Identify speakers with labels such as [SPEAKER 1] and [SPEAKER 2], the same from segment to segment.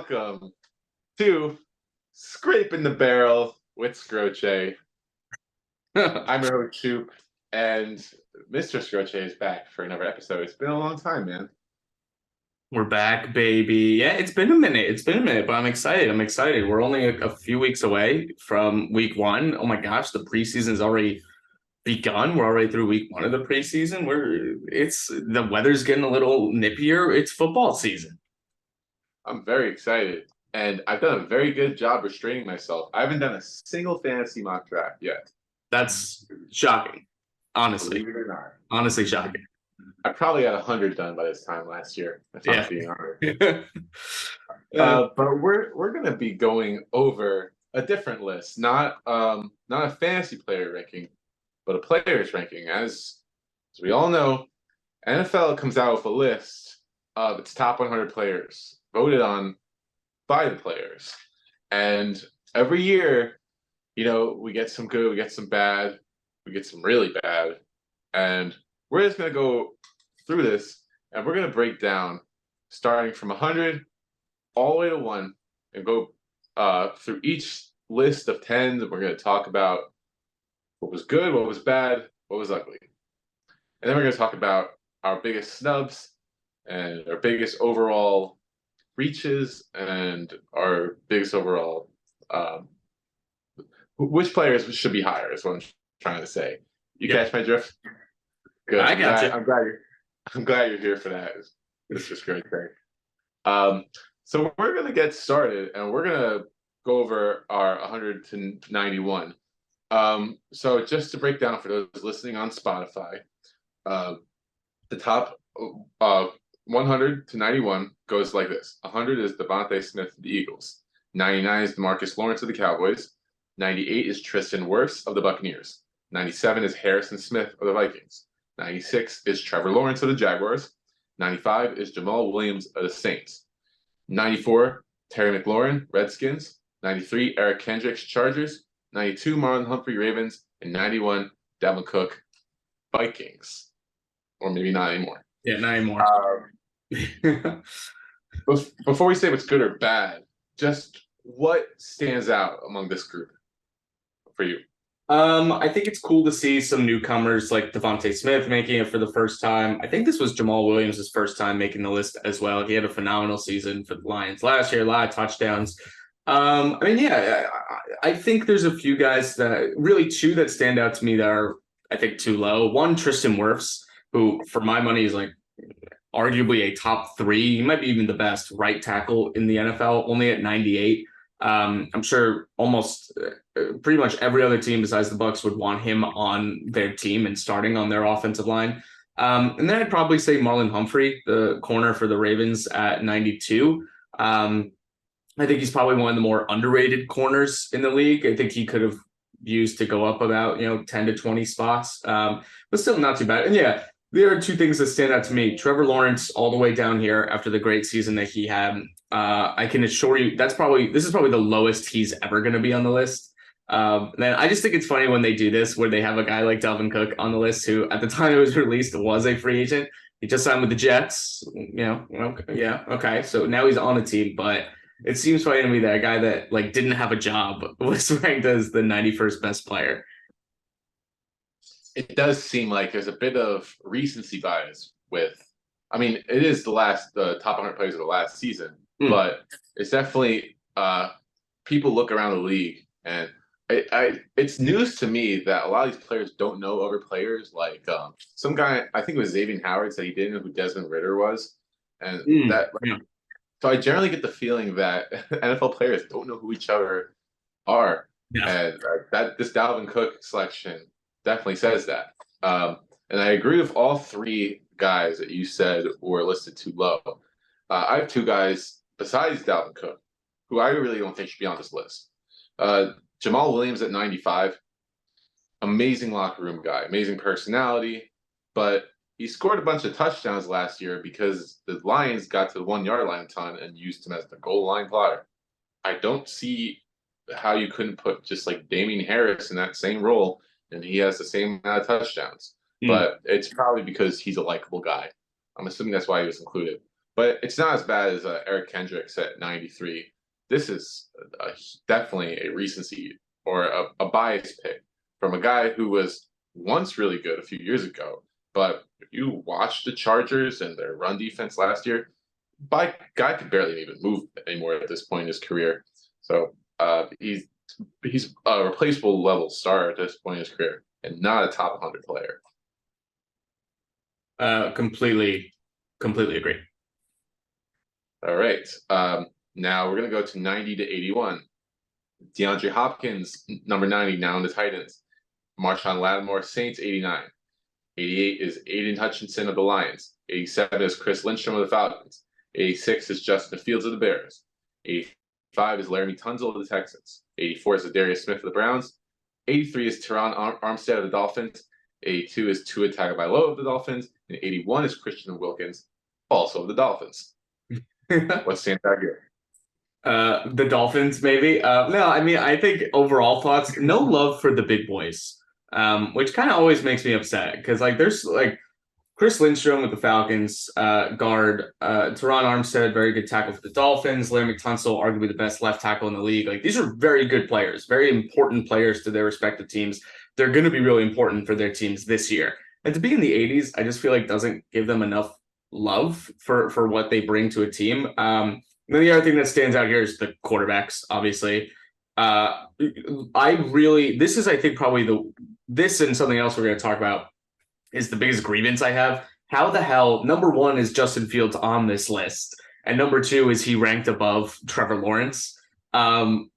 [SPEAKER 1] welcome to Scraping the Barrel with Skroce. I'm your host, Schup, and Mr. Skroce is back for another episode. It's been a long time, man.
[SPEAKER 2] We're back, baby. Yeah, it's been a minute. It's been a minute, but I'm excited. I'm excited. We're only a few weeks away from week one. Oh my gosh, the preseason's already begun. We're already through week one of the preseason. It's the weather's getting a little nippier. It's football season.
[SPEAKER 1] I'm very excited, and I've done a very good job restraining myself. I haven't done a single fantasy mock draft yet.
[SPEAKER 2] That's shocking. Honestly.
[SPEAKER 1] Believe it or not.
[SPEAKER 2] Honestly shocking.
[SPEAKER 1] I probably had 100 done by this time last year, if I'm being honest. But we're gonna be going over a different list, not a fantasy player ranking, but a player's ranking. As we all know, NFL comes out with a list of its top 100 players voted on by the players, and every year, we get some good, we get some bad, we get some really bad, and we're just gonna go through this, and we're gonna break down starting from 100 all the way to 1 and go through each list of 10s, and we're going to talk about what was good, what was bad, what was ugly. And then we're going to talk about our biggest snubs and our biggest overall reaches and our biggest overall which players should be higher is what I'm trying to say. You catch my drift? Good.
[SPEAKER 2] I got you.
[SPEAKER 1] I'm glad you're here for that. This is great. So we're going to get started, and we're going to go over our 100 to 91. So just to break down for those listening on Spotify, the top 100 to 91 goes like this. 100 is Devontae Smith of the Eagles. 99 is DeMarcus Lawrence of the Cowboys. 98 is Tristan Wirfs of the Buccaneers. 97 is Harrison Smith of the Vikings. 96 is Trevor Lawrence of the Jaguars. 95 is Jamal Williams of the Saints. 94, Terry McLaurin, Redskins. 93, Eric Kendricks, Chargers. 92, Marlon Humphrey, Ravens. And 91, Dalvin Cook, Vikings. Or maybe not anymore.
[SPEAKER 2] Yeah, not anymore.
[SPEAKER 1] Before we say what's good or bad, just what stands out among this group for you?
[SPEAKER 2] I think it's cool to see some newcomers like Devontae Smith making it for the first time. I think this was Jamal Williams' first time making the list as well. He had a phenomenal season for the Lions last year, a lot of touchdowns. I think there's a few guys two that stand out to me that are, I think, too low. One, Tristan Wirfs, who for my money is like arguably a top 3. He might be even the best right tackle in the NFL, only at 98. I'm sure almost pretty much every other team besides the Bucs would want him on their team and starting on their offensive line. And then I'd probably say Marlon Humphrey, the corner for the Ravens at 92. I think he's probably one of the more underrated corners in the league. I think he could have used to go up about 10 to 20 spots, but still not too bad. And yeah, there are two things that stand out to me. Trevor Lawrence all the way down here after the great season that he had. I can assure you this is probably the lowest he's ever going to be on the list. Then I just think it's funny when they do this, where they have a guy like Dalvin Cook on the list, who at the time it was released was a free agent. He just signed with the Jets. Okay. So now he's on the team, but it seems funny to me that a guy that didn't have a job was ranked as the 91st best player.
[SPEAKER 1] It does seem like there's a bit of recency bias with. I mean, it is the top 100 players of the last season, but it's definitely people look around the league, and it's news to me that a lot of these players don't know other players. Like some guy, I think it was Xavier Howard, said he didn't know who Desmond Ridder was, and So I generally get the feeling that NFL players don't know who each other are, and that this Dalvin Cook selection definitely says that. And I agree with all 3 guys that you said were listed too low. I have 2 guys besides Dalvin Cook who I really don't think should be on this list. Jamal Williams at 95, amazing locker room guy, amazing personality, but he scored a bunch of touchdowns last year because the Lions got to the 1-yard line a ton and used him as the goal line plotter. I don't see how you couldn't put just like Damian Harris in that same role and he has the same amount of touchdowns. But it's probably because he's a likable guy. I'm assuming that's why he was included. but it's not as bad as Eric Kendricks at 93. This is definitely a recency or a bias pick from a guy who was once really good a few years ago. But if you watch the Chargers and their run defense last year, guy could barely even move anymore at this point in his career. So he's a replaceable level star at this point in his career and not a top 100 player.
[SPEAKER 2] Completely agree.
[SPEAKER 1] All right. Now we're going to go to 90 to 81. DeAndre Hopkins, number 90, now in the Titans. Marshawn Lattimore, Saints, 89. 88 is Aiden Hutchinson of the Lions. 87 is Chris Lindstrom of the Falcons. 86 is Justin Fields of the Bears. 85 is Laramie Tunzel of the Texans. 84 is Darius Smith of the Browns. 83 is Teron Armstead of the Dolphins. 82 is Tua Tagovailoa of the Dolphins. And 81 is Christian Wilkins, also of the Dolphins. What's stands out here?
[SPEAKER 2] The Dolphins, maybe. No, I mean, I think overall thoughts, no love for the big boys, which kind of always makes me upset because like there's like Chris Lindstrom with the Falcons, guard, Teron Armstead, very good tackle for the Dolphins, Laramie Tunsil, arguably the best left tackle in the league. Like these are very good players, very important players to their respective teams. They're going to be really important for their teams this year. And to be in the 80s, I just feel like doesn't give them enough love for what they bring to a team. Then the other thing that stands out here is the quarterbacks, obviously. This is, I think, probably this and something else we're going to talk about is the biggest grievance I have. How the hell, number one is Justin Fields on this list, and number two is he ranked above Trevor Lawrence. I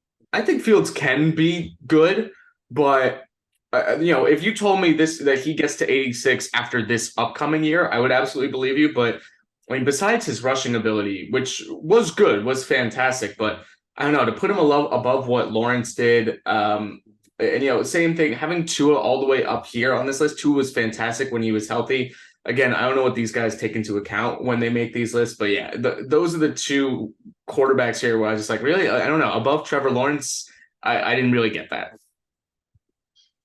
[SPEAKER 2] think Fields can be good, but if you told me that he gets to 86 after this upcoming year, I would absolutely believe you. But I mean, besides his rushing ability, which was good, was fantastic, but I don't know, to put him above what Lawrence did, and same thing, having Tua all the way up here on this list. Tua was fantastic when he was healthy. Again, I don't know what these guys take into account when they make these lists, but yeah, those are the two quarterbacks here where I was just like, really, I don't know, above Trevor Lawrence, I didn't really get that.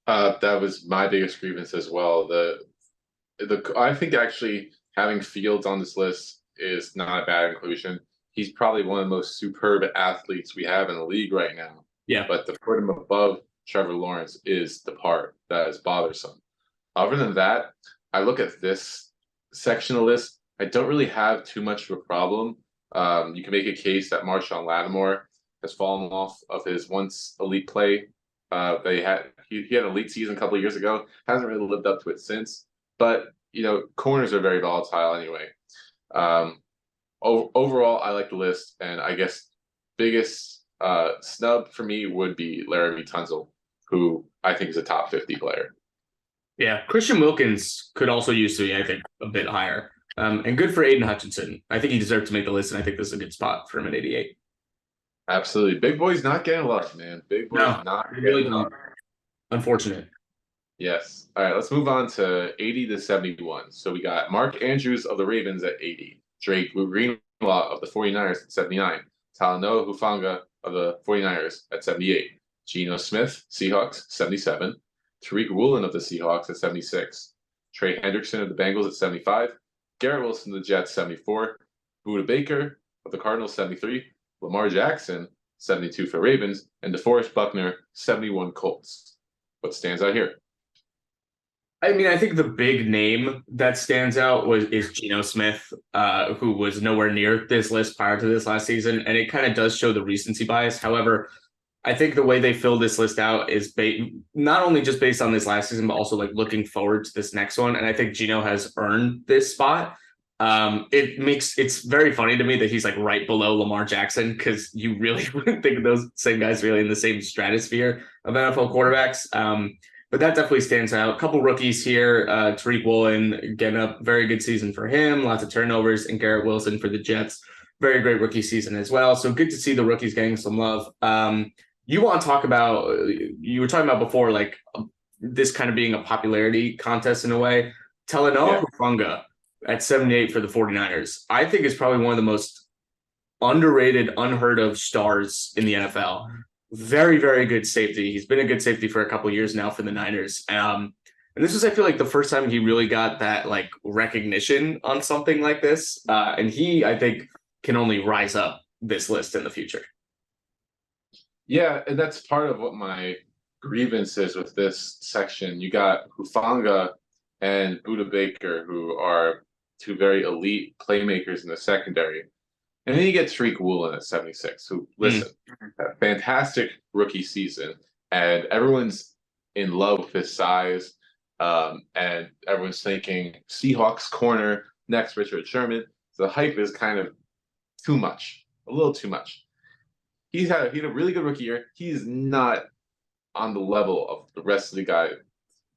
[SPEAKER 1] That was my biggest grievance as well. I think actually having Fields on this list is not a bad inclusion. He's probably one of the most superb athletes we have in the league right now.
[SPEAKER 2] Yeah.
[SPEAKER 1] But to put him above Trevor Lawrence is the part that is bothersome. Other than that, I look at this section of the list. I don't really have too much of a problem. You can make a case that Marshawn Lattimore has fallen off of his once elite play. He had an elite season a couple of years ago. Hasn't really lived up to it since. But corners are very volatile anyway. Overall, I like the list, and I guess biggest snub for me would be Laramie Tunsil, who I think is a top 50 player.
[SPEAKER 2] Yeah, Christian Wilkins could also use to be, I think, a bit higher. And good for Aiden Hutchinson. I think he deserved to make the list, and I think this is a good spot for him at 88.
[SPEAKER 1] Absolutely. Big boy's not getting love, man. Big boy's not getting love.
[SPEAKER 2] Unfortunate.
[SPEAKER 1] Yes. All right, let's move on to 80 to 71. So we got Mark Andrews of the Ravens at 80, Drake Greenlaw of the 49ers at 79, Talanoa Hufanga of the 49ers at 78, Geno Smith, Seahawks, 77, Tariq Woolen of the Seahawks at 76, Trey Hendrickson of the Bengals at 75, Garrett Wilson of the Jets, 74, Budda Baker of the Cardinals, 73, Lamar Jackson, 72 for Ravens, and DeForest Buckner, 71 Colts. What stands out here?
[SPEAKER 2] I mean, I think the big name that stands out is Geno Smith, who was nowhere near this list prior to this last season, and it kind of does show the recency bias. However, I think the way they fill this list out is not only just based on this last season, but also like looking forward to this next one. And I think Geno has earned this spot. It's very funny to me that he's like right below Lamar Jackson, because you really wouldn't think of those same guys really in the same stratosphere of NFL quarterbacks. But that definitely stands out. A couple rookies here. Tariq Woolen, getting a very good season for him. Lots of turnovers. And Garrett Wilson for the Jets. Very great rookie season as well. So good to see the rookies getting some love. You want to talk about, you were talking about before, like this kind of being a popularity contest in a way. Talanoa Hufanga at 78 for the 49ers. I think is probably one of the most underrated, unheard of stars in the NFL. Very, very good safety. He's been a good safety for a couple of years now for the Niners. And this was, I feel like, the first time he really got that like recognition on something like this. And he, I think, can only rise up this list in the future.
[SPEAKER 1] Yeah, and that's part of what my grievance is with this section. You got Hufanga and Buda Baker, who are two very elite playmakers in the secondary. And then you get Tariq Woolen at 76, who, listen, had a fantastic rookie season, and everyone's in love with his size. And everyone's thinking Seahawks corner, next Richard Sherman. So the hype is kind of too much, a little too much. He had a really good rookie year. He's not on the level of the rest of the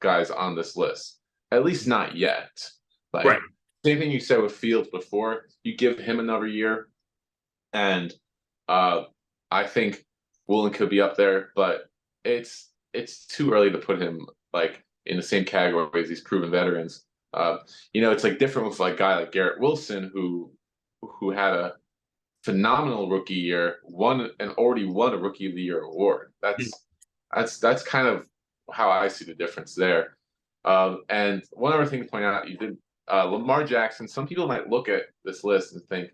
[SPEAKER 1] guys on this list, at least not yet. Like,
[SPEAKER 2] Right.
[SPEAKER 1] same thing you said with Fields before. You give him another year, and I think Woolen could be up there, but it's too early to put him like in the same category as these proven veterans. It's like different with like a guy like Garrett Wilson who had a phenomenal rookie year, already won a Rookie of the Year award. That's kind of how I see the difference there. And one other thing to point out, you did Lamar Jackson. Some people might look at this list and think,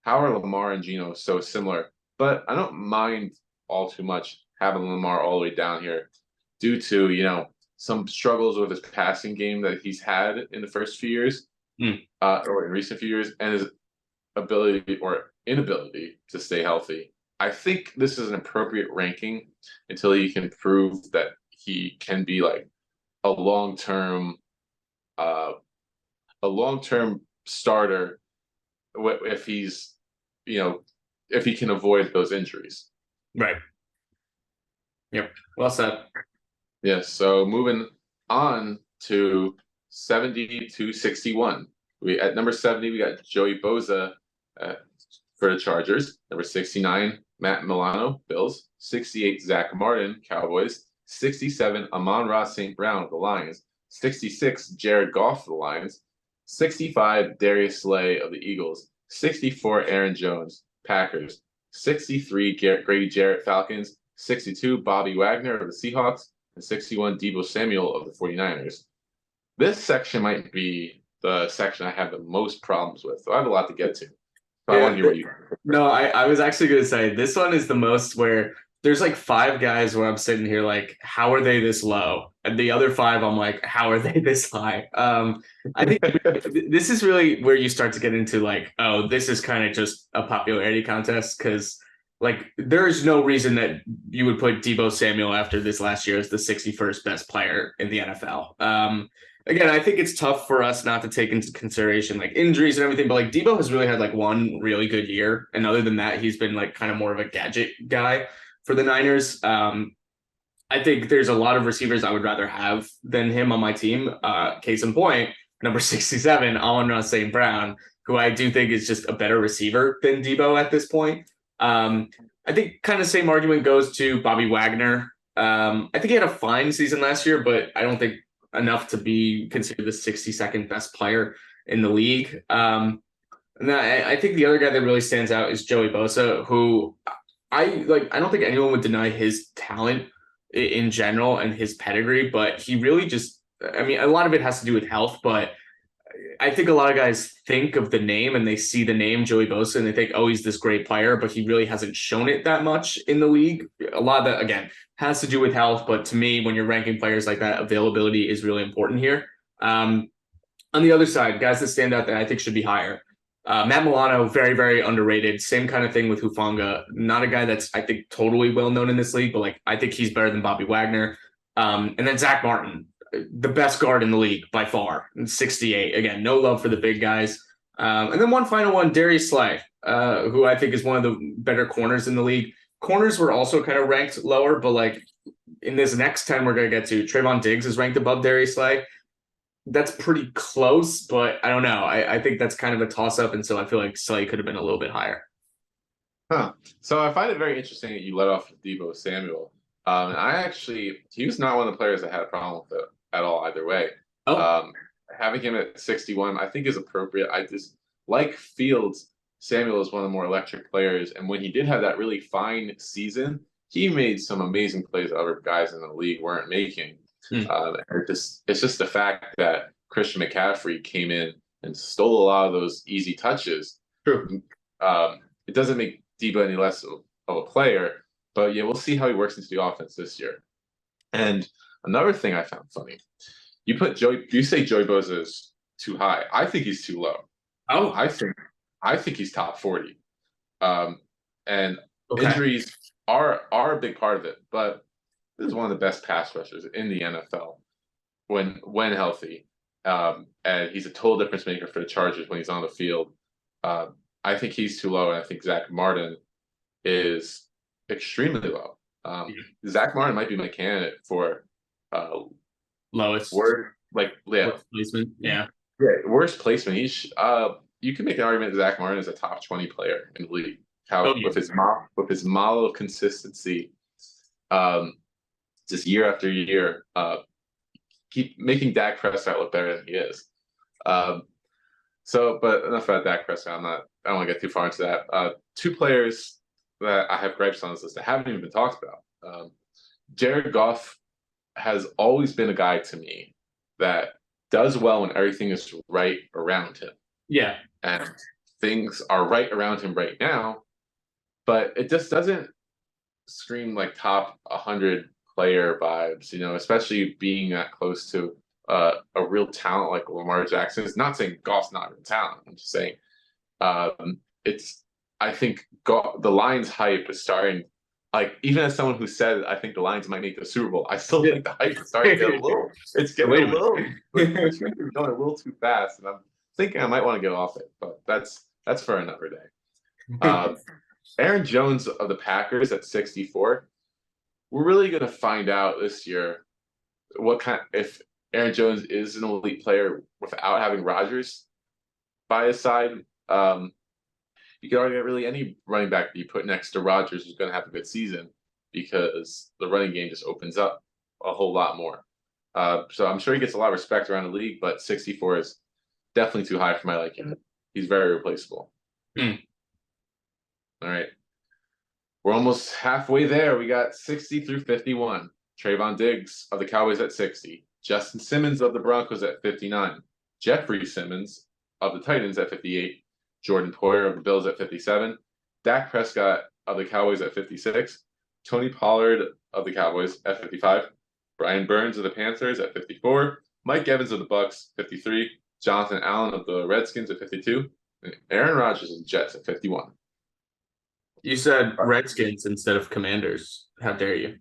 [SPEAKER 1] how are Lamar and Geno so similar? But I don't mind all too much having Lamar all the way down here due to, some struggles with his passing game that he's had in the first few years, or in recent few years, and his ability or inability to stay healthy. I think this is an appropriate ranking until he can prove that he can be like a long-term starter if he's, if he can avoid those injuries.
[SPEAKER 2] Right. Yep. Well said.
[SPEAKER 1] Yes. So moving on to 70 to 61. At number 70, we got Joey Bosa for the Chargers. Number 69, Matt Milano, Bills. 68, Zach Martin, Cowboys. 67, Amon-Ra St. Brown of the Lions. 66, Jared Goff of the Lions. 65, Darius Slay of the Eagles. 64, Aaron Jones, Packers. 63, Grady Jarrett, Falcons. 62, Bobby Wagner of the Seahawks. And 61, Deebo Samuel of the 49ers. This section might be the section I have the most problems with. So I have a lot to get to. So I want to hear what you.
[SPEAKER 2] No, I was actually going to say this one is the most where there's like 5 guys where I'm sitting here like, how are they this low? And the other 5, I'm like, how are they this high? I think this is really where you start to get into like, oh, this is kind of just a popularity contest because like there is no reason that you would put Deebo Samuel after this last year as the 61st best player in the NFL. Again, I think it's tough for us not to take into consideration like injuries and everything, but like Deebo has really had like one really good year. And other than that, he's been like kind of more of a gadget guy for the Niners. I think there's a lot of receivers I would rather have than him on my team. Case in point, number 67, Amon-Ra St. Brown, who I do think is just a better receiver than Deebo at this point. I think kind of same argument goes to Bobby Wagner. I think he had a fine season last year, but I don't think enough to be considered the 62nd best player in the league. And I think the other guy that really stands out is Joey Bosa, who I don't think anyone would deny his talent in general and his pedigree, but he really just, I mean, a lot of it has to do with health, but I think a lot of guys think of the name and they see the name Joey Bosa and they think, oh, he's this great player, but he really hasn't shown it that much in the league. A lot of that, again, has to do with health. But to me, when you're ranking players like that, availability is really important here. On the other side, guys that stand out that I think should be higher. Matt Milano, very, very underrated. Same kind of thing with Hufanga. Not a guy that's, I think, totally well known in this league, but like I think he's better than Bobby Wagner. And then Zach Martin, the best guard in the league by far, 68. Again, no love for the big guys. And then one final one, Darius Slay, who I think is one of the better corners in the league. Corners were also kind of ranked lower, but like in this next 10 we're going to get to, Trayvon Diggs is ranked above Darius Slay. That's pretty close, but I don't know. I think that's kind of a toss-up, and so I feel like Slay could have been a little bit higher.
[SPEAKER 1] So I find it very interesting that you let off Deebo Samuel. He was not one of the players that had a problem with it at all either way. Having him at 61, I think is appropriate. I just like Fields. Samuel is one of the more electric players, and when he did have that really fine season, he made some amazing plays that other guys in the league weren't making. It's just the fact that Christian McCaffrey came in and stole a lot of those easy touches.
[SPEAKER 2] True.
[SPEAKER 1] It doesn't make Debo any less of a player, but yeah, we'll see how he works into the offense this year. And another thing I found funny, you say Joey Bosa is too high. I think he's too low.
[SPEAKER 2] Oh,
[SPEAKER 1] I think he's top 40. And
[SPEAKER 2] okay.
[SPEAKER 1] injuries are a big part of it, but this is one of the best pass rushers in the NFL when healthy. And he's a total difference maker for the Chargers when he's on the field. I think he's too low, and I think Zach Martin is extremely low. Zach Martin might be my candidate for
[SPEAKER 2] lowest
[SPEAKER 1] placement.
[SPEAKER 2] Yeah,
[SPEAKER 1] worst placement. You can make an argument that Zach Martin is a top 20 player in the league. With his model of consistency, just year after year, keep making Dak Prescott look better than he is. But enough about Dak Prescott. I don't want to get too far into that. Two players that I have gripes on this list that haven't even been talked about. Jared Goff has always been a guy to me that does well when everything is right around him.
[SPEAKER 2] Yeah.
[SPEAKER 1] And things are right around him right now, but it just doesn't scream like top 100 player vibes, especially being that close to a real talent like Lamar Jackson. It's not saying Goff's not a real talent. I'm just saying I think the Lions hype is starting. Like, even as someone who said I think the Lions might make the Super Bowl, I still think the hype is starting to get a little. It's getting a little. It's going a little too fast, and I'm thinking I might want to get off it. But that's for another day. Aaron Jones of the Packers at 64. We're really going to find out this year if Aaron Jones is an elite player without having Rodgers by his side. You could argue that really any running back that you put next to Rodgers is going to have a good season because the running game just opens up a whole lot more. So I'm sure he gets a lot of respect around the league, but 64 is definitely too high for my liking. He's very replaceable. All right. We're almost halfway there. We got 60 through 51. Trayvon Diggs of the Cowboys at 60. Justin Simmons of the Broncos at 59. Jeffrey Simmons of the Titans at 58. Jordan Poyer of the Bills at 57. Dak Prescott of the Cowboys at 56. Tony Pollard of the Cowboys at 55. Brian Burns of the Panthers at 54. Mike Evans of the Bucks, 53. Jonathan Allen of the Redskins at 52. And Aaron Rodgers of the Jets at 51.
[SPEAKER 2] You said Redskins instead of Commanders. How dare you?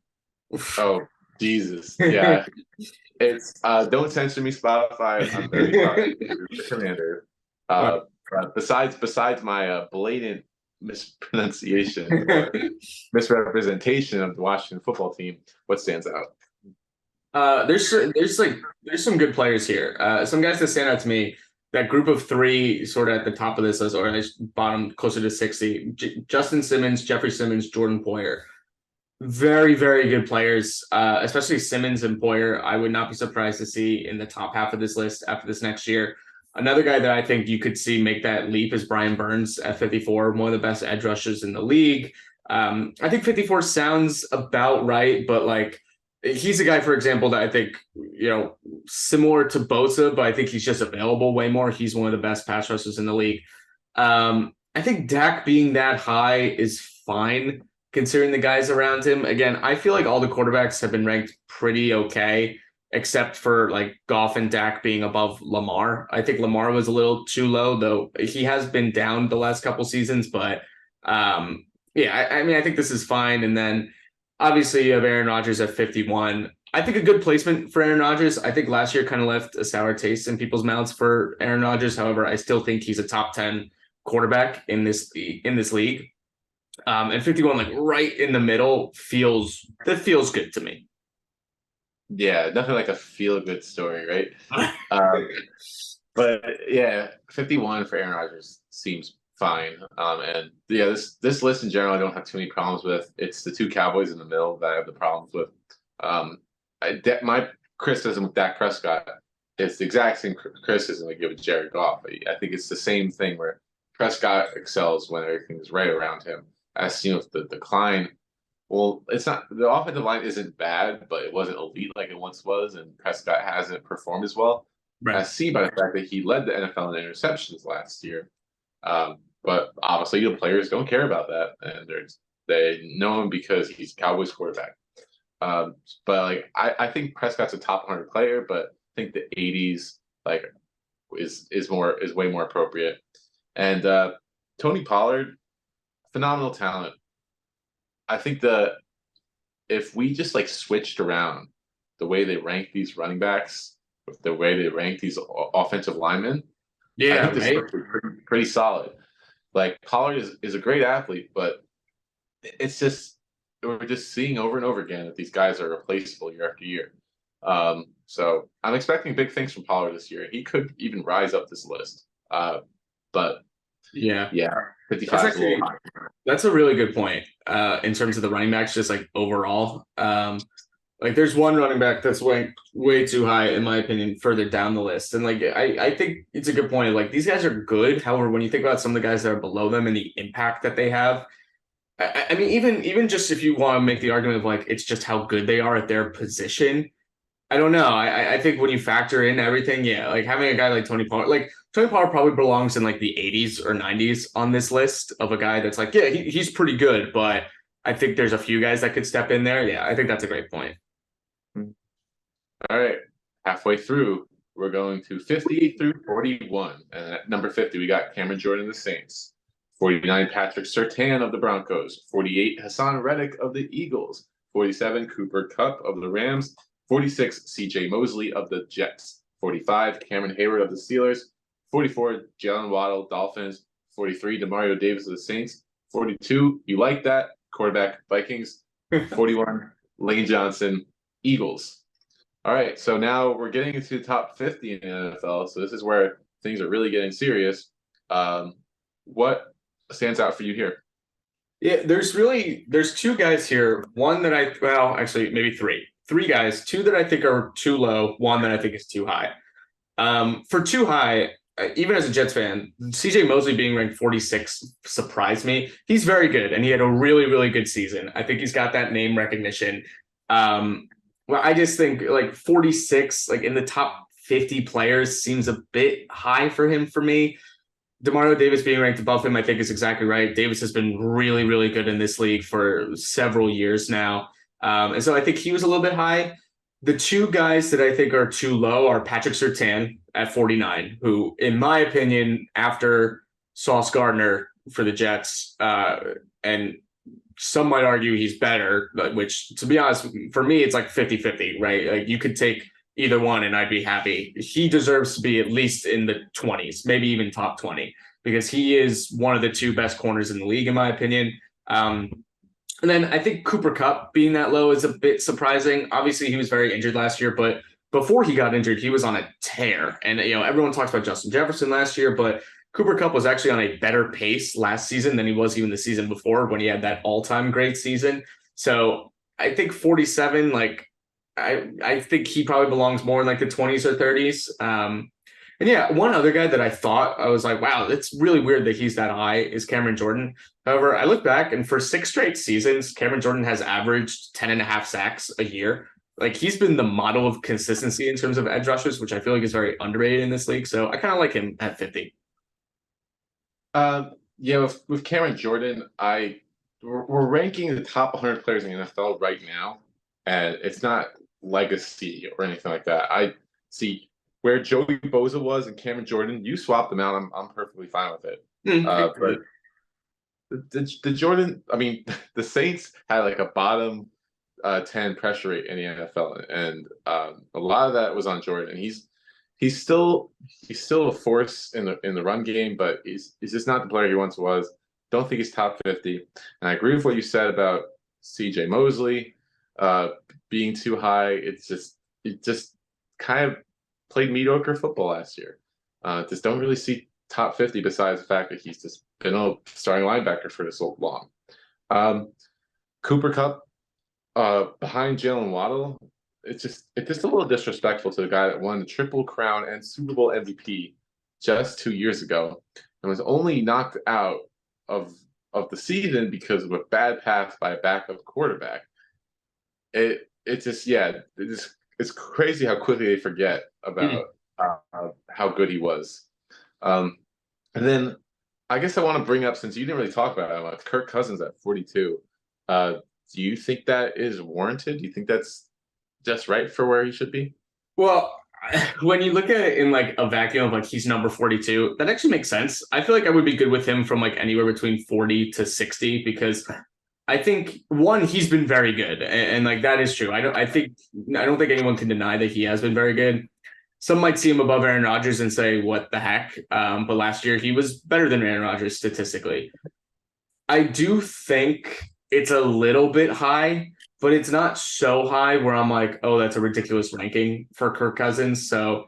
[SPEAKER 1] Oh, Jesus. Yeah. It's don't censor me, Spotify. I'm very sorry. The Commander. Besides my blatant mispronunciation, misrepresentation of the Washington football team, what stands out?
[SPEAKER 2] There's some good players here. Some guys that stand out to me. That group of three, sort of at the top of this list, or at least bottom closer to 60. Justin Simmons, Jeffrey Simmons, Jordan Poyer. Very, very good players, especially Simmons and Poyer. I would not be surprised to see in the top half of this list after this next year. Another guy that I think you could see make that leap is Brian Burns at 54, one of the best edge rushers in the league. I think 54 sounds about right, but he's a guy, for example, that I think, similar to Bosa, but I think he's just available way more. He's one of the best pass rushers in the league. I think Dak being that high is fine considering the guys around him. Again, I feel like all the quarterbacks have been ranked pretty okay, except for Goff and Dak being above Lamar. I think Lamar was a little too low, though he has been down the last couple seasons. But I think this is fine. And then obviously you have Aaron Rodgers at 51. I think a good placement for Aaron Rodgers. I think last year kind of left a sour taste in people's mouths for Aaron Rodgers. However, I still think he's a top 10 quarterback in this league. And 51, right in the middle, feels good to me.
[SPEAKER 1] Yeah, nothing like a feel-good story, right? But yeah, 51 for Aaron Rodgers seems fine. And yeah, this list in general, I don't have too many problems with. It's the two Cowboys in the middle that I have the problems with. My criticism with Dak Prescott is the exact same criticism I give with Jared Goff. I think it's the same thing where Prescott excels when everything is right around him. As the decline Well, it's not the offensive line isn't bad, but it wasn't elite like it once was, and Prescott hasn't performed as well.
[SPEAKER 2] Right.
[SPEAKER 1] As seen by the fact that he led the NFL in interceptions last year. But obviously, the players don't care about that, and they know him because he's Cowboys quarterback. Um, but like I think Prescott's a top 100 player, but I think the 80s like is way more appropriate. And Tony Pollard, phenomenal talent. I think if we just like switched around the way they rank these running backs with the way they rank these offensive linemen, I
[SPEAKER 2] Yeah,
[SPEAKER 1] think this is
[SPEAKER 2] right.
[SPEAKER 1] pretty solid. Like Pollard is a great athlete, but it's just we're just seeing over and over again that these guys are replaceable year after year. So I'm expecting big things from Pollard this year. He could even rise up this list. But
[SPEAKER 2] Yeah.
[SPEAKER 1] yeah,
[SPEAKER 2] That's
[SPEAKER 1] 55 is a little
[SPEAKER 2] actually
[SPEAKER 1] high.
[SPEAKER 2] that's a really good point. In terms of the running backs, just like overall. Like there's one running back that's way too high, in my opinion, further down the list. And like I think it's a good point. Like these guys are good. However, when you think about some of the guys that are below them and the impact that they have, I mean, even just if you want to make the argument of like it's just how good they are at their position, I don't know. I think when you factor in everything, yeah, like having a guy like Tony Pollard probably belongs in like the 80s or 90s on this list of a guy that's like, yeah, he's pretty good, but I think there's a few guys that could step in there. Yeah, I think that's a great point.
[SPEAKER 1] All right, halfway through, we're going to 50 through 41. And at number 50, we got Cameron Jordan of the Saints. 49, Patrick Surtain of the Broncos. 48, Hassan Reddick of the Eagles. 47, Cooper Kupp of the Rams. 46, CJ Mosley of the Jets. 45, Cameron Hayward of the Steelers. 44, Jalen Waddle, Dolphins. 43, Demario Davis of the Saints. 42, you like that, quarterback, Vikings. 41, Lane Johnson, Eagles. All right, so now we're getting into the top 50 in the NFL. So this is where things are really getting serious. What stands out for you here?
[SPEAKER 2] Yeah, there's two guys here. One that actually maybe three guys. Two that I think are too low. One that I think is too high. For too high, even as a Jets fan, CJ Mosley being ranked 46 surprised me. He's very good, and he had a really, really good season. I think he's got that name recognition. Well, I just think like 46, like in the top 50 players, seems a bit high for him for me. Demario Davis being ranked above him, I think is exactly right. Davis has been really, really good in this league for several years now. And so I think he was a little bit high. The two guys that I think are too low are Patrick Surtain at 49, who, in my opinion, after Sauce Gardner for the Jets, and some might argue he's better, which, to be honest, for me, it's like 50-50, right? Like you could take either one and I'd be happy. He deserves to be at least in the 20s, maybe even top 20, because he is one of the two best corners in the league, in my opinion. And then I think Cooper Kupp being that low is a bit surprising. Obviously, he was very injured last year, but before he got injured, he was on a tear. And, everyone talks about Justin Jefferson last year, but Cooper Kupp was actually on a better pace last season than he was even the season before when he had that all-time great season. So I think 47, like, I think he probably belongs more in like the 20s or 30s. And yeah, one other guy that I thought I was like, wow, it's really weird that he's that high is Cameron Jordan. However, I look back and for 6 straight seasons, Cameron Jordan has averaged 10.5 sacks a year. Like he's been the model of consistency in terms of edge rushes, which I feel like is very underrated in this league. So I kind of like him at 50.
[SPEAKER 1] Yeah, with Cameron Jordan, we're ranking the top 100 players in the NFL right now, and it's not legacy or anything like that. I see where Joey Bosa was and Cameron Jordan. You swapped them out. I'm perfectly fine with it. But the Jordan, I mean, the Saints had like a bottom 10 pressure rate in the NFL, and a lot of that was on Jordan. He's still a force in the run game, but he's just not the player he once was. Don't think he's top 50. And I agree with what you said about CJ Mosley being too high. It just kind of played mediocre football last year. Just don't really see top 50 besides the fact that he's just been a starting linebacker for so long. Cooper Kupp behind Jalen Waddle. It's just a little disrespectful to the guy that won the Triple Crown and Super Bowl MVP just 2 years ago and was only knocked out of of the season because of a bad pass by a backup quarterback. It just it's crazy how quickly they forget about how good he was. And then I guess I want to bring up, since you didn't really talk about it much, Kirk Cousins at 42. Do you think that is warranted? Do you think that's just right for where he should be?
[SPEAKER 2] Well, when you look at it in like a vacuum of like he's number 42, that actually makes sense. I feel like I would be good with him from like anywhere between 40 to 60 because I think one, he's been very good, and like that is true. I don't think anyone can deny that he has been very good. Some might see him above Aaron Rodgers and say, "What the heck?" But last year he was better than Aaron Rodgers statistically. I do think it's a little bit high, but it's not so high where I'm like, "Oh, that's a ridiculous ranking for Kirk Cousins." So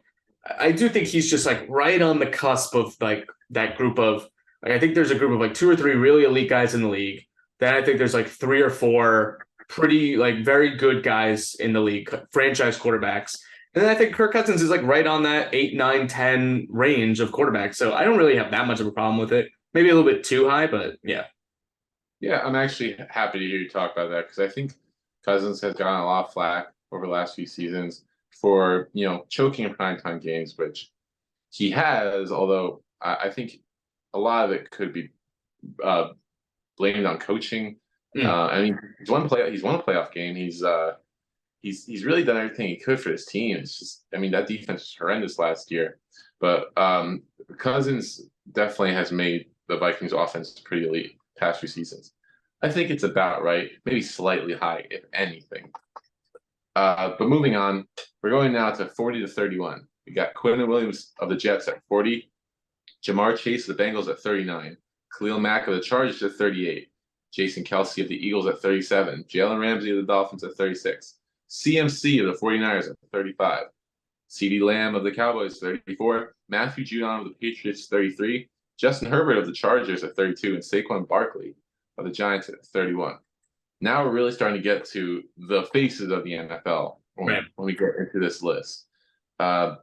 [SPEAKER 2] I do think he's just like right on the cusp of like that group of like I think there's a group of like two or three really elite guys in the league. Then I think there's like three or four pretty like very good guys in the league, franchise quarterbacks. And then I think Kirk Cousins is like right on that 8, 9, 10 range of quarterbacks. So I don't really have that much of a problem with it. Maybe a little bit too high, but yeah.
[SPEAKER 1] Yeah, I'm actually happy to hear you talk about that because I think Cousins has gotten a lot of flack over the last few seasons for choking in primetime games, which he has. Although I think a lot of it could be uh, blamed on coaching. I mean, he's won a playoff game. He's really done everything he could for his team. It's just, I mean, that defense was horrendous last year, but Cousins definitely has made the Vikings offense pretty elite past few seasons. I think it's about right, maybe slightly high, if anything. But moving on, we're going now to 40 to 31. We got Quinn Williams of the Jets at 40, Jamar Chase of the Bengals at 39, Khalil Mack of the Chargers at 38, Jason Kelce of the Eagles at 37, Jalen Ramsey of the Dolphins at 36, CMC of the 49ers at 35, CeeDee Lamb of the Cowboys 34, Matthew Judon of the Patriots 33, Justin Herbert of the Chargers at 32, and Saquon Barkley of the Giants at 31. Now we're really starting to get to the faces of the NFL when we get into this list. I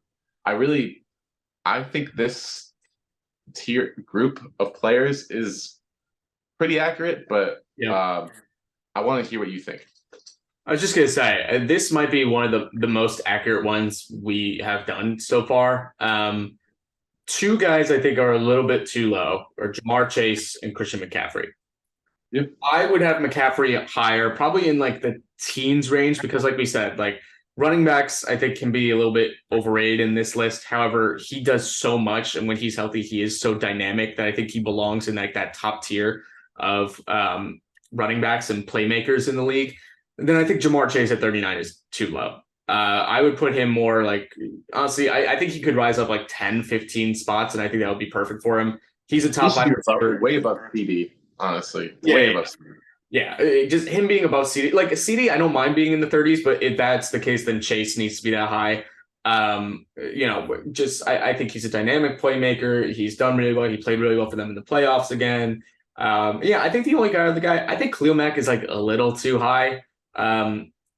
[SPEAKER 1] think this tier group of players is pretty accurate, but I want to hear what you think.
[SPEAKER 2] I was just going to say, this might be one of the most accurate ones we have done so far. Two guys I think are a little bit too low are Jamar Chase and Christian McCaffrey.
[SPEAKER 1] Yep.
[SPEAKER 2] I would have McCaffrey higher, probably in like the teens range, because like we said, like running backs, I think can be a little bit overrated in this list. However, he does so much. And when he's healthy, he is so dynamic that I think he belongs in like that top tier of running backs and playmakers in the league. And then I think Jamar Chase at 39 is too low. I would put him more like, honestly, I think he could rise up like 10, 15 spots, and I think that would be perfect for him. He's a top 5 receiver.
[SPEAKER 1] Way above CD, honestly.
[SPEAKER 2] Yeah,
[SPEAKER 1] way above CD.
[SPEAKER 2] Yeah, just him being above CD. Like a CD, I don't mind being in the 30s, but if that's the case, then Chase needs to be that high. I think he's a dynamic playmaker. He's done really well. He played really well for them in the playoffs again. I think the only guy, I think Khalil Mack is like a little too high.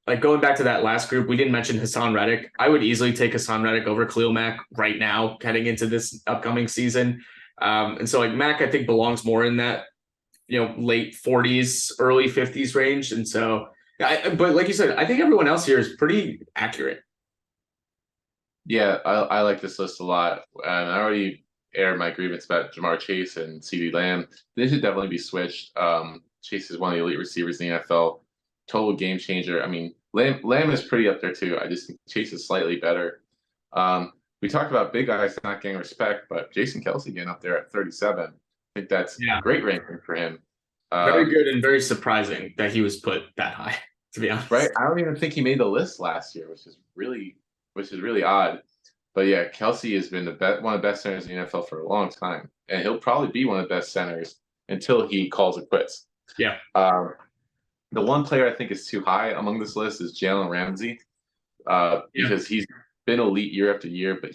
[SPEAKER 2] Like going back to that last group, we didn't mention Hassan Reddick. I would easily take Hassan Reddick over Khalil Mack right now, heading into this upcoming season. And so like Mack, I think belongs more in that, late 40s, early 50s range. And so, but like you said, I think everyone else here is pretty accurate.
[SPEAKER 1] Yeah, I like this list a lot. And I already aired my grievance about Jamar Chase and CeeDee Lamb. They should definitely be switched. Chase is one of the elite receivers in the NFL. Total game changer. I mean, Lamb is pretty up there too. I just think Chase is slightly better. We talked about big guys not getting respect, but Jason Kelce getting up there at 37. I think that's a great ranking for him.
[SPEAKER 2] Very good and very surprising that he was put that high, to be honest.
[SPEAKER 1] Right? I don't even think he made the list last year, which is really odd. But yeah, Kelce has been one of the best centers in the NFL for a long time, and he'll probably be one of the best centers until he calls it quits.
[SPEAKER 2] Yeah.
[SPEAKER 1] The one player I think is too high among this list is Jalen Ramsey, because he's been elite year after year, but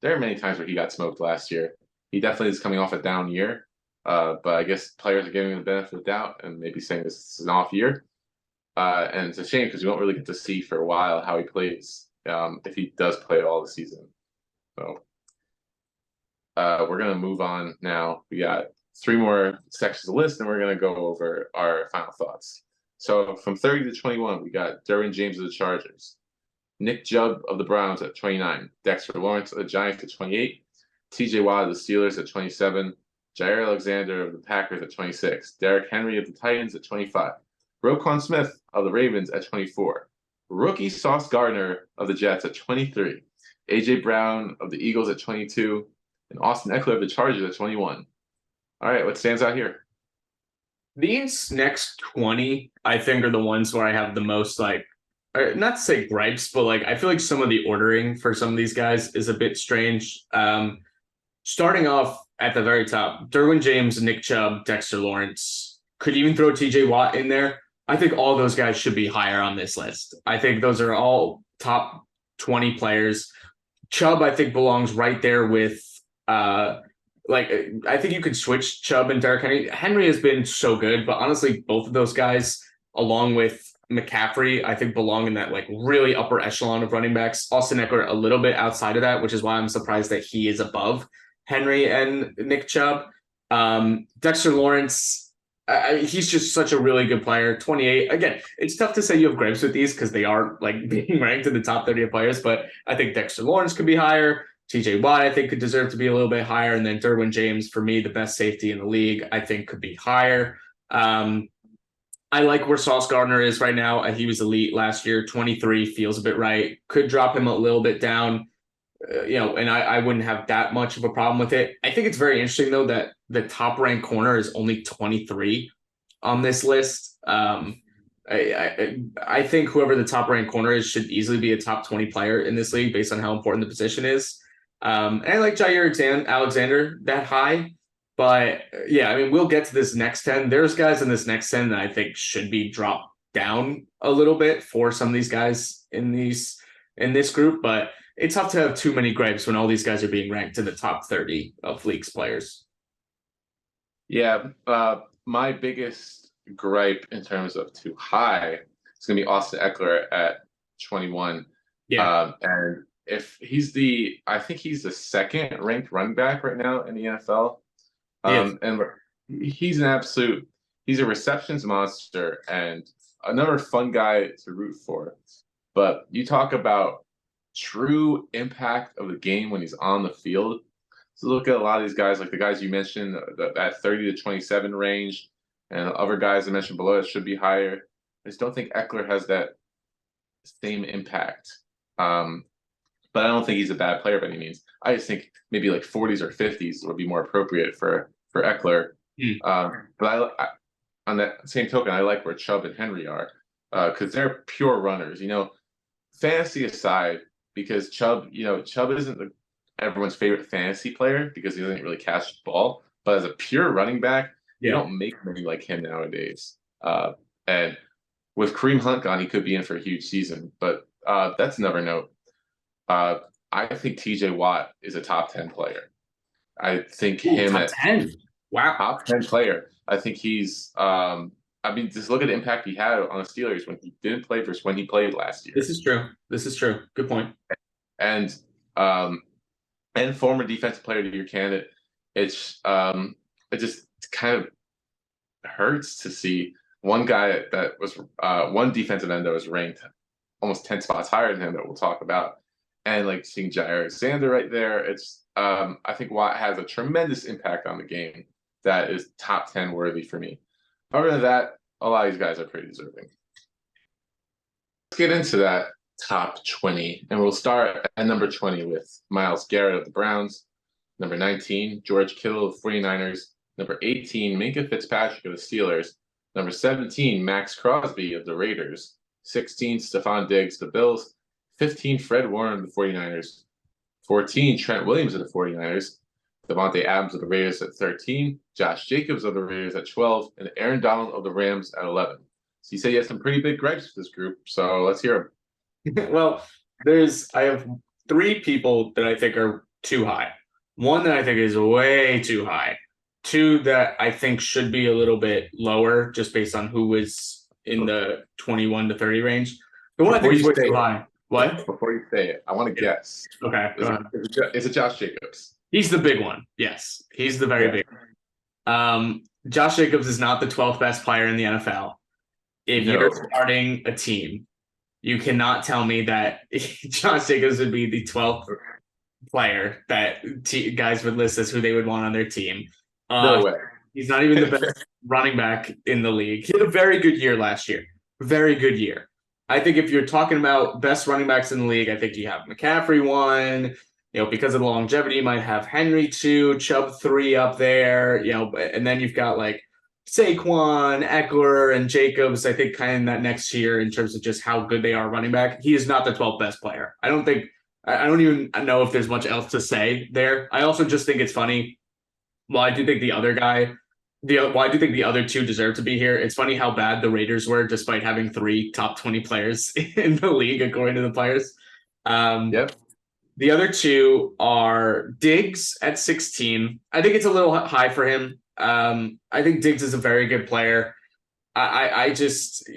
[SPEAKER 1] there are many times where he got smoked last year. He definitely is coming off a down year, but I guess players are giving him the benefit of the doubt and maybe saying this is an off year. And it's a shame because we won't really get to see for a while how he plays, if he does play all the season. So we're going to move on now. We got 3 more sections of the list, and we're going to go over our final thoughts. So from 30 to 21, we got Derwin James of the Chargers, Nick Chubb of the Browns at 29, Dexter Lawrence of the Giants at 28, TJ Watt of the Steelers at 27, Jair Alexander of the Packers at 26, Derrick Henry of the Titans at 25, Roquan Smith of the Ravens at 24, rookie Sauce Gardner of the Jets at 23, AJ Brown of the Eagles at 22, and Austin Eckler of the Chargers at 21. All right, what stands out here?
[SPEAKER 2] These next 20, I think, are the ones where I have the most, like, not to say gripes, but like I feel like some of the ordering for some of these guys is a bit strange. Starting off at the very top, Derwin James, Nick Chubb, Dexter Lawrence, could even throw TJ Watt in there. I think all those guys should be higher on this list. I think those are all top 20 players. Chubb, I think, belongs right there with I think you could switch Chubb and Derrick Henry. Henry has been so good, but honestly, both of those guys, along with McCaffrey, I think belong in that like really upper echelon of running backs. Austin Eckler a little bit outside of that, which is why I'm surprised that he is above Henry and Nick Chubb. Dexter Lawrence, he's just such a really good player. 28. Again, it's tough to say you have gripes with these because they are like being ranked in the top 30 of players, but I think Dexter Lawrence could be higher. TJ Watt, I think, could deserve to be a little bit higher. And then Derwin James, for me, the best safety in the league, I think could be higher. I like where Sauce Gardner is right now. He was elite last year. 23 feels a bit right. Could drop him a little bit down, and I wouldn't have that much of a problem with it. I think it's very interesting, though, that the top ranked corner is only 23 on this list. I think whoever the top ranked corner is should easily be a top 20 player in this league based on how important the position is. And I like Jair Alexander that high. But yeah, I mean, we'll get to this next 10. There's guys in this next 10 that I think should be dropped down a little bit for some of these guys in this group. But it's tough to have too many gripes when all these guys are being ranked in the top 30 of league's players.
[SPEAKER 1] Yeah, my biggest gripe in terms of too high is going to be Austin Eckler at 21.
[SPEAKER 2] Yeah.
[SPEAKER 1] And if I think he's the second ranked running back right now in the NFL. And he's he's a receptions monster and another fun guy to root for. But you talk about true impact of the game when he's on the field. So look at a lot of these guys, like the guys you mentioned, that 30 to 27 range, and other guys I mentioned below that should be higher. I just don't think Eckler has that same impact. But I don't think he's a bad player by any means. I just think maybe like 40s or 50s would be more appropriate for Eckler. But on that same token, I like where Chubb and Henry are because they're pure runners. Fantasy aside, because Chubb isn't everyone's favorite fantasy player because he doesn't really catch the ball. But as a pure running back, you don't make many like him nowadays. And with Kareem Hunt gone, he could be in for a huge season. But that's another note. I think TJ Watt is a top 10 player. I think
[SPEAKER 2] top 10. Wow.
[SPEAKER 1] Top 10 player. I think he's just look at the impact he had on the Steelers when he didn't play versus when he played last year.
[SPEAKER 2] This is true. Good point.
[SPEAKER 1] And former defensive player of the year candidate. It just kind of hurts to see one guy that was one defensive end that was ranked almost 10 spots higher than him that we'll talk about. And like seeing Jair Alexander right there, it's I think Watt has a tremendous impact on the game that is top 10 worthy for me. Other than that, a lot of these guys are pretty deserving. Let's get into that top 20, and we'll start at number 20 with Myles Garrett of the Browns, number 19, George Kittle of the 49ers, number 18, Minkah Fitzpatrick of the Steelers, number 17, Max Crosby of the Raiders, 16, Stephon Diggs of the Bills, 15, Fred Warner of the 49ers, 14, Trent Williams of the 49ers, Devontae Adams of the Raiders at 13, Josh Jacobs of the Raiders at 12, and Aaron Donald of the Rams at 11. So you say you have some pretty big gripes with this group, so let's hear them.
[SPEAKER 2] Well, I have 3 people that I think are too high. One that I think is way too high. 2 that I think should be a little bit lower just based on who was in the 21 to 30 range. The one I think is way too high. What?
[SPEAKER 1] Before you say it, I want to guess.
[SPEAKER 2] Okay.
[SPEAKER 1] Is it Josh Jacobs?
[SPEAKER 2] He's the big one. Yes. He's the very big one. Josh Jacobs is not the 12th best player in the NFL. If
[SPEAKER 1] No,
[SPEAKER 2] you're starting a team, you cannot tell me that Josh Jacobs would be the 12th player that guys would list as who they would want on their team.
[SPEAKER 1] no way.
[SPEAKER 2] He's not even the best running back in the league. He had a very good year last year. Very good year. I think if you're talking about best running backs in the league, I think you have McCaffrey one. Because of the longevity, you might have Henry two, Chubb three up there. And then you've got like Saquon, Eckler, and Jacobs. I think kind of in that next year in terms of just how good they are running back. He is not the 12th best player. I don't even know if there's much else to say there. I also just think it's funny. Well, I do think the other guy I do think the other two deserve to be here. It's funny how bad the Raiders were, despite having 3 top 20 players in the league, according to the players.
[SPEAKER 1] Yep.
[SPEAKER 2] The other two are Diggs at 16. I think it's a little high for him. I think Diggs is a very good player. I just,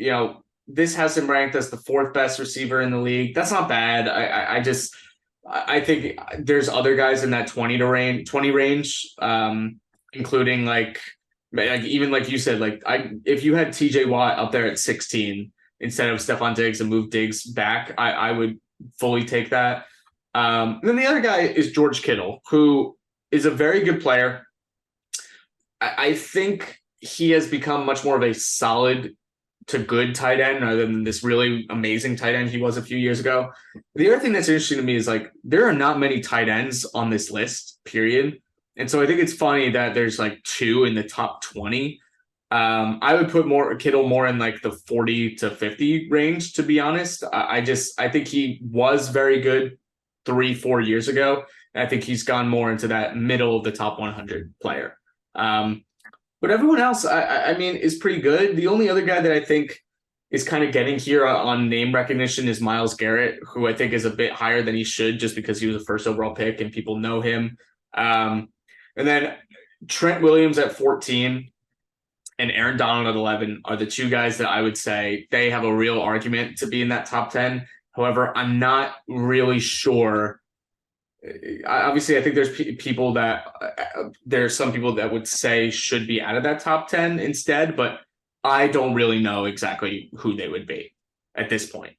[SPEAKER 2] this has him ranked as the 4th best receiver in the league. That's not bad. I think there's other guys in that 20 range, including like even like you said, if you had TJ Watt up there at 16 instead of Stephon Diggs and move Diggs back, I would fully take that. And then the other guy is George Kittle, who is a very good player. I think he has become much more of a solid to good tight end rather than this really amazing tight end he was a few years ago. The other thing that's interesting to me is like there are not many tight ends on this list, period. And so I think it's funny that there's like 2 in the top 20. I would put Kittle more in like the 40 to 50 range, to be honest. I think he was very good 3-4 years ago. And I think he's gone more into that middle of the top 100 player. But everyone else, I mean, is pretty good. The only other guy that I think is kind of getting here on name recognition is Myles Garrett, who I think is a bit higher than he should just because he was a first overall pick and people know him. And then Trent Williams at 14 and Aaron Donald at 11 are the 2 guys that I would say they have a real argument to be in that top 10. However, I'm not really sure. Obviously, I think there's some people that would say should be out of that top 10 instead, but I don't really know exactly who they would be at this point.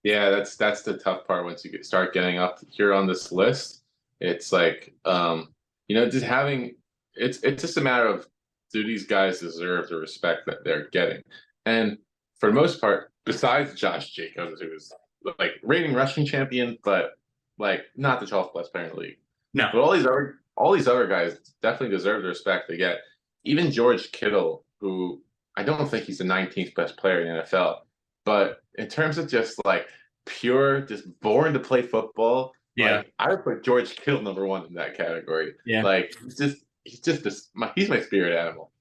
[SPEAKER 1] Yeah, that's the tough part. Once you start getting up here on this list, it's like just having it's just a matter of, do these guys deserve the respect that they're getting? And for the most part, besides Josh Jacobs, who is like reigning rushing champion, but like not the 12th best player in the league.
[SPEAKER 2] No,
[SPEAKER 1] but all these other guys definitely deserve the respect they get. Even George Kittle, who I don't think he's the 19th best player in the NFL, but in terms of just like pure, just born to play football,
[SPEAKER 2] yeah,
[SPEAKER 1] like, I would put George Kittle number 1 in that category.
[SPEAKER 2] Yeah,
[SPEAKER 1] like he's my spirit animal.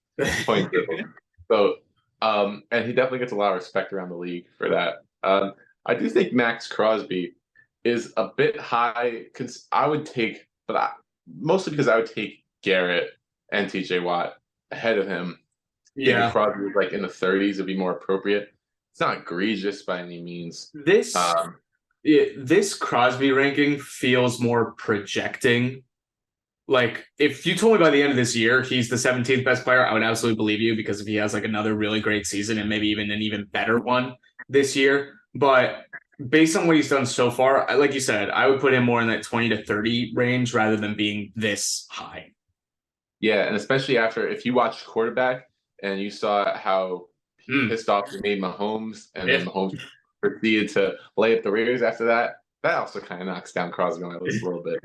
[SPEAKER 1] So, and he definitely gets a lot of respect around the league for that. I do think Max Crosby is a bit high. I would take, mostly because I would take Garrett and TJ Watt ahead of him.
[SPEAKER 2] Yeah,
[SPEAKER 1] Crosby was like in the 30s would be more appropriate. It's not egregious by any means.
[SPEAKER 2] This Crosby ranking feels more projecting. Like if you told me by the end of this year he's the 17th best player, I would absolutely believe you, because if he has like another really great season and maybe even an even better one this year. But based on what he's done so far, like you said, I would put him more in that 20 to 30 range rather than being this high.
[SPEAKER 1] Yeah, and especially if you watched quarterback and you saw how pissed off he made Mahomes, and then Mahomes proceeded to lay up the Raiders after that, that also kind of knocks down Crosby on my list a little bit.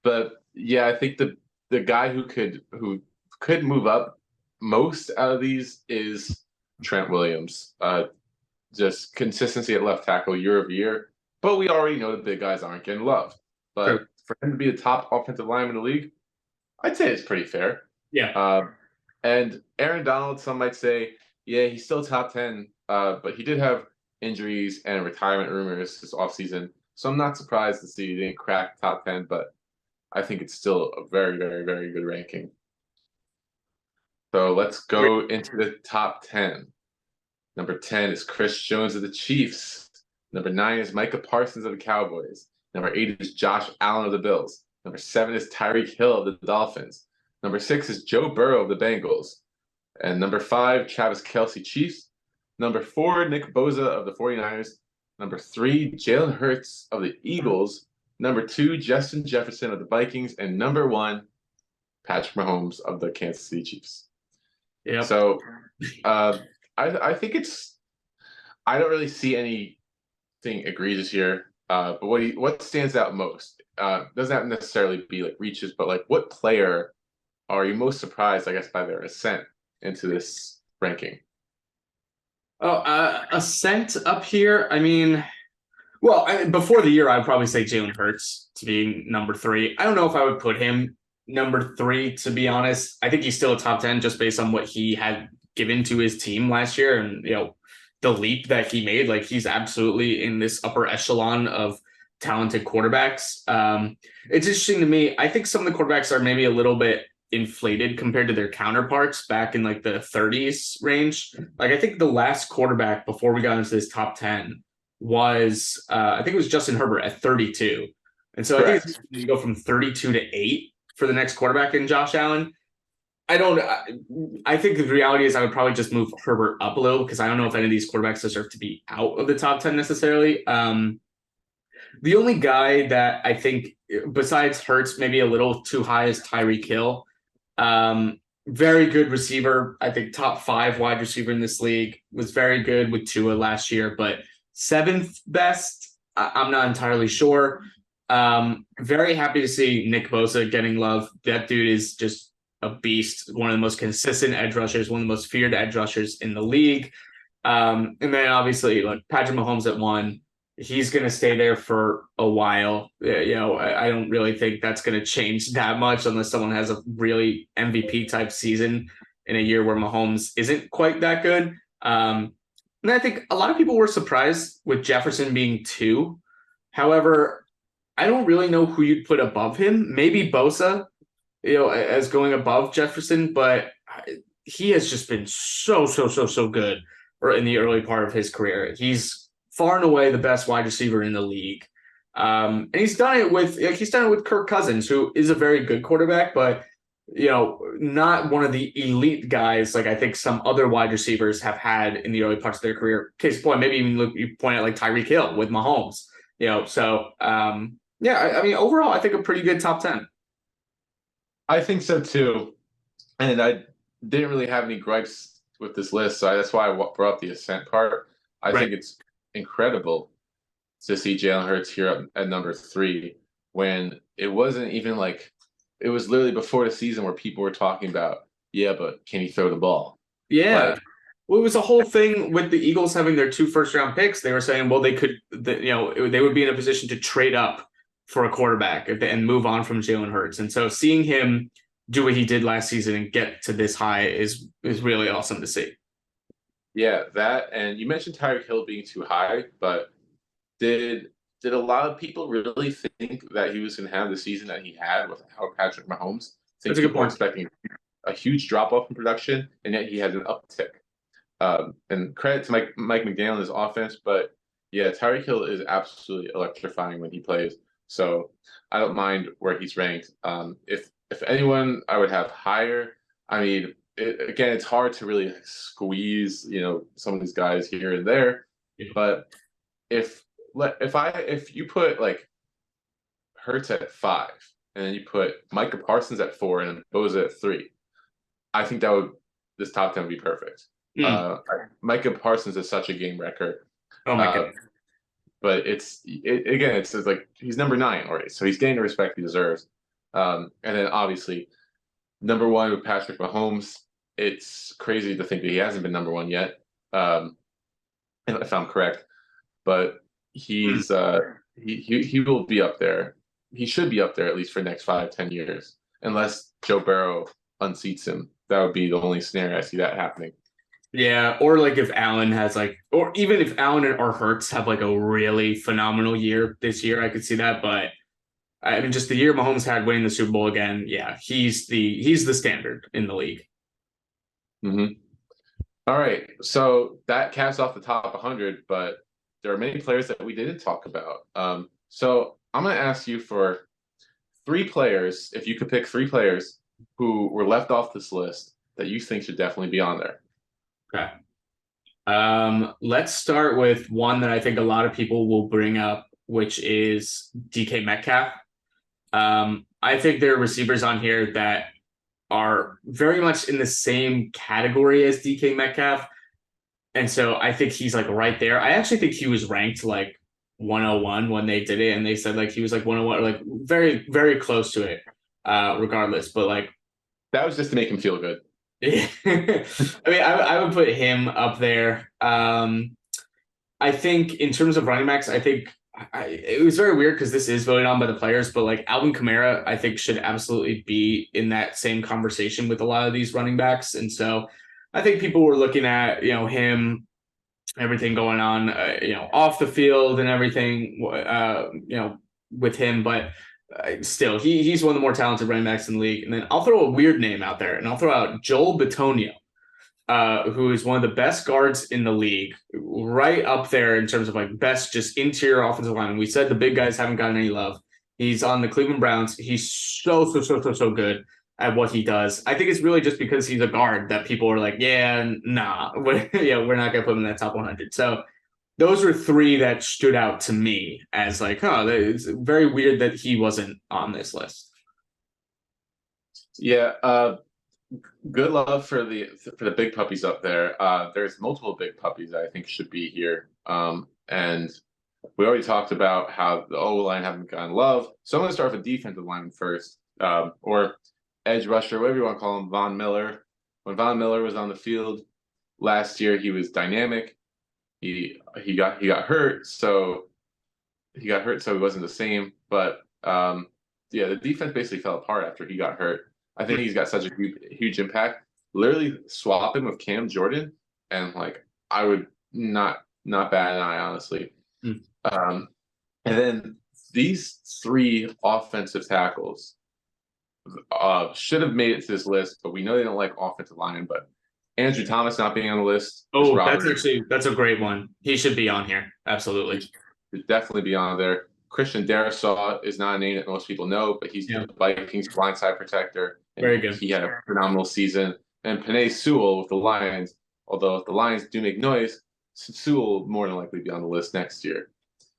[SPEAKER 1] But yeah, I think the guy who could move up most out of these is Trent Williams. Just consistency at left tackle year over year. But we already know the big guys aren't getting love. But for him to be the top offensive lineman in the league, I'd say it's pretty fair.
[SPEAKER 2] Yeah.
[SPEAKER 1] And Aaron Donald, some might say, yeah, he's still top 10, but he did have injuries and retirement rumors this offseason. So I'm not surprised to see he didn't crack top 10, but I think it's still a very, very, very good ranking. So let's go into the top 10. Number 10 is Chris Jones of the Chiefs. Number 9 is Micah Parsons of the Cowboys. Number 8 is Josh Allen of the Bills. Number 7 is Tyreek Hill of the Dolphins. Number 6 is Joe Burrow of the Bengals. And number 5, Travis Kelce, Chiefs. Number 4, Nick Bosa of the 49ers. Number 3, Jalen Hurts of the Eagles. Number 2, Justin Jefferson of the Vikings. And number 1, Patrick Mahomes of the Kansas City Chiefs.
[SPEAKER 2] Yep.
[SPEAKER 1] So I think I don't really see anything egregious here. But what stands out most? Doesn't have to necessarily be like reaches, but like what player are you most surprised, I guess, by their ascent into this ranking?
[SPEAKER 2] Oh, ascent up here. I mean, well, before the year, I'd probably say Jalen Hurts to be number 3. I don't know if I would put him number 3, to be honest. I think he's still a top 10 just based on what he had given to his team last year and, the leap that he made. Like, he's absolutely in this upper echelon of talented quarterbacks. It's interesting to me. I think some of the quarterbacks are maybe a little bit inflated compared to their counterparts back in like the 30s range. Like, I think the last quarterback before we got into this top 10 was I think it was Justin Herbert at 32. And so I think you go from 32 to 8 for the next quarterback in Josh Allen. I think the reality is I would probably just move Herbert up a little because I don't know if any of these quarterbacks deserve to be out of the top 10 necessarily. The only guy that I think besides Hurts maybe a little too high is Tyreek Hill. Very good receiver. I think top 5 wide receiver in this league. Was very good with Tua last year, but 7th best, I'm not entirely sure. Very happy to see Nick Bosa getting love. That dude is just a beast. One of the most consistent edge rushers, one of the most feared edge rushers in the league. And then obviously like Patrick Mahomes at 1. He's going to stay there for a while. I don't really think that's going to change that much unless someone has a really MVP type season in a year where Mahomes isn't quite that good. And I think a lot of people were surprised with Jefferson being 2. However, I don't really know who you'd put above him. Maybe Bosa, as going above Jefferson, but he has just been so good in the early part of his career. He's far and away the best wide receiver in the league. And he's done it with Kirk Cousins, who is a very good quarterback, but not one of the elite guys like I think some other wide receivers have had in the early parts of their career. Case in point, maybe even you point at like Tyreek Hill with Mahomes. I mean, overall, I think a pretty good top 10.
[SPEAKER 1] I think so too, and I didn't really have any gripes with this list, so that's why I brought up the ascent part. I think it's incredible to see Jalen Hurts here at number 3 when it wasn't even like it was literally before the season where people were talking about, but can he throw the ball?
[SPEAKER 2] Yeah. Well, it was a whole thing with the Eagles having their 2 first-round picks. They were saying, well, they would be in a position to trade up for a quarterback and move on from Jalen Hurts. And so seeing him do what he did last season and get to this high is really awesome to see.
[SPEAKER 1] Yeah, that, and you mentioned Tyreek Hill being too high, but did a lot of people really think that he was going to have the season that he had without Patrick Mahomes?
[SPEAKER 2] That's a good point.
[SPEAKER 1] Expecting a huge drop-off in production, and yet he had an uptick. And credit to Mike McDaniel and his offense, but yeah, Tyreek Hill is absolutely electrifying when he plays. So I don't mind where he's ranked. If anyone I would have higher, I mean, again, it's hard to really squeeze, some of these guys here and there. Yeah. But if you put like Hurts at 5, and then you put Micah Parsons at 4 and Bosa at 3, I think this top 10 would be perfect. Micah Parsons is such a game wrecker.
[SPEAKER 2] Oh my god!
[SPEAKER 1] But it's like he's number 9 already, so he's getting the respect he deserves. And then obviously number 1 with Patrick Mahomes. It's crazy to think that he hasn't been number 1 yet, if I'm correct. But he's he will be up there. He should be up there at least for the next 5-10 years, unless Joe Burrow unseats him. That would be the only scenario I see that happening.
[SPEAKER 2] Yeah, or like if Allen has or even if Allen or Hurts have like a really phenomenal year this year, I could see that. But I mean, just the year Mahomes had winning the Super Bowl again, yeah, he's the standard in the league.
[SPEAKER 1] Mm-hmm. All right, so that caps off the top 100, but there are many players that we didn't talk about. So I'm going to ask you for 3 players. If you could pick 3 players who were left off this list that you think should definitely be on there.
[SPEAKER 2] Okay. Let's start with one that I think a lot of people will bring up, which is DK Metcalf. I think there are receivers on here that are very much in the same category as DK Metcalf. And so I think he's like right there. I actually think he was ranked like 101 when they did it, and they said like he was like 101, like very, very close to it, regardless. But like
[SPEAKER 1] that was just to make him feel good.
[SPEAKER 2] I mean, I would put him up there. I think in terms of running backs, I think it was very weird because this is voted on by the players, but like Alvin Kamara, I think should absolutely be in that same conversation with a lot of these running backs. And so I think people were looking at, him, everything going on, off the field and everything, with him, but still, he's one of the more talented running backs in the league. And then I'll throw a weird name out there, and I'll throw out Joel Bitonio, who is one of the best guards in the league, right up there in terms of like best just interior offensive line. We said the big guys haven't gotten any love. He's on the Cleveland Browns. He's so good at what he does. I think it's really just because he's a guard that people are like, yeah, nah, we're not gonna put him in that top 100. So those were three that stood out to me as like, it's very weird that he wasn't on this list.
[SPEAKER 1] Yeah, good love for the big puppies up there. There's multiple big puppies that I think should be here. And we already talked about how the O-line haven't gotten love. So I'm going to start with defensive line first, or edge rusher, whatever you want to call him, Von Miller. When Von Miller was on the field last year, he was dynamic. He got hurt, so he wasn't the same. But the defense basically fell apart after he got hurt. I think he's got such a huge impact. Literally swap him with Cam Jordan, and like I would not bat an eye, honestly. And then these three offensive tackles should have made it to this list, but we know they don't like offensive linemen. But Andrew Thomas not being on the list.
[SPEAKER 2] Oh, that's a great one. He should be on here. Absolutely.
[SPEAKER 1] He should definitely be on there. Christian Darrisaw is not a name that most people know, but he's the Vikings blindside protector.
[SPEAKER 2] Very good.
[SPEAKER 1] He had a phenomenal season. And Penei Sewell with the Lions, although if the Lions do make noise, Sewell will more than likely be on the list next year.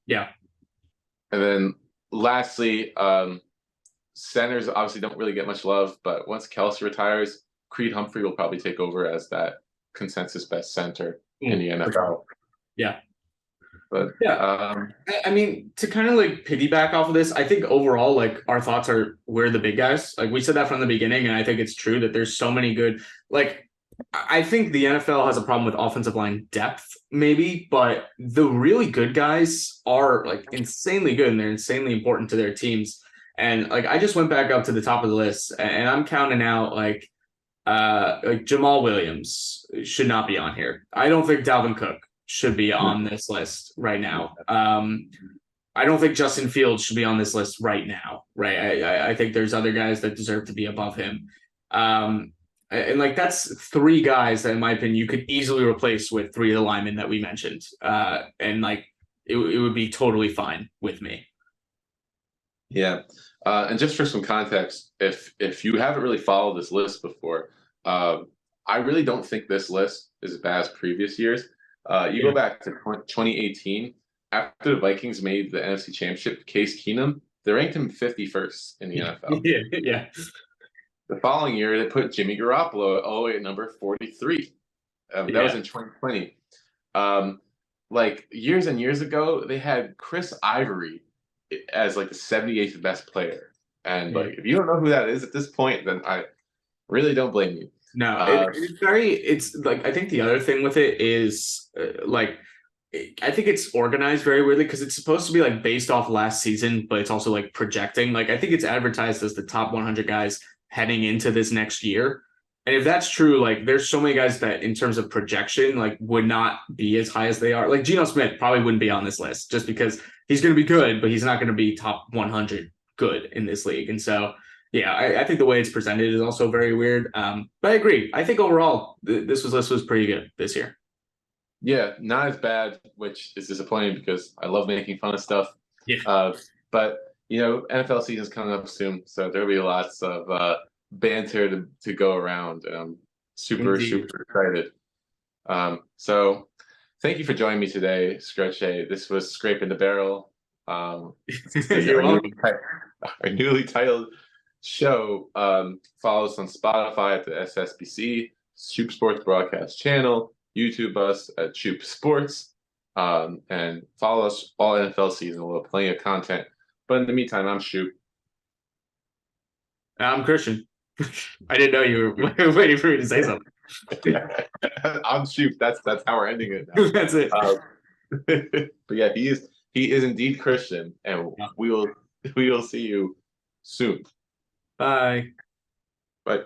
[SPEAKER 2] Yeah.
[SPEAKER 1] And then lastly, centers obviously don't really get much love, but once Kelce retires, Creed Humphrey will probably take over as that consensus best center in the NFL.
[SPEAKER 2] Yeah.
[SPEAKER 1] But
[SPEAKER 2] I mean, to kind of like piggyback off of this, I think overall, like our thoughts are we're the big guys. Like we said that from the beginning, and I think it's true that there's so many good. Like I think the NFL has a problem with offensive line depth, maybe, but the really good guys are like insanely good and they're insanely important to their teams. And like I just went back up to the top of the list, and I'm counting out like Jamal Williams should not be on here. I don't think Dalvin Cook should be on this list right now. I don't think Justin Fields should be on this list right now. Right. I think there's other guys that deserve to be above him. And like that's three guys that, in my opinion, you could easily replace with three of the linemen that we mentioned. And like it would be totally fine with me.
[SPEAKER 1] Yeah. And just for some context, if you haven't really followed this list before, I really don't think this list is as bad as previous years. You go back to 2018, after the Vikings made the NFC Championship, Case Keenum, they ranked him 51st in the NFL.
[SPEAKER 2] Yeah.
[SPEAKER 1] The following year, they put Jimmy Garoppolo all the way at number 43. That was in 2020. Like years and years ago, they had Chris Ivory as like the 78th best player. And like, if you don't know who that is at this point, then I really don't blame you.
[SPEAKER 2] No, it's like, I think the other thing with it is I think it's organized very weirdly because it's supposed to be like based off last season, but it's also like projecting. Like I think it's advertised as the top 100 guys heading into this next year. And if that's true, like there's so many guys that in terms of projection, like would not be as high as they are. Like Geno Smith probably wouldn't be on this list just because he's going to be good, but he's not going to be top 100 good in this league. And so, yeah, I think the way it's presented is also very weird. But I agree. I think overall, this list was pretty good this year.
[SPEAKER 1] Yeah, not as bad, which is disappointing because I love making fun of stuff.
[SPEAKER 2] Yeah.
[SPEAKER 1] But, NFL season's coming up soon, so there'll be lots of banter to go around, and I'm super
[SPEAKER 2] Indeed.
[SPEAKER 1] excited. So thank you for joining me today, Skroce. This was Scraping the Barrel.
[SPEAKER 2] You're welcome.
[SPEAKER 1] Our newly titled show. Follow us on Spotify at the SSBC, Schup Sports Broadcast Channel, YouTube us at Schup Sports, and follow us all NFL season. We'll have plenty of content. But in the meantime, I'm Schup.
[SPEAKER 2] I'm Christian. I didn't know you were waiting for me to say something.
[SPEAKER 1] I'm Schup. That's how we're ending it now.
[SPEAKER 2] That's it.
[SPEAKER 1] But yeah, he is indeed Christian, and we will see you soon.
[SPEAKER 2] Bye.
[SPEAKER 1] Bye.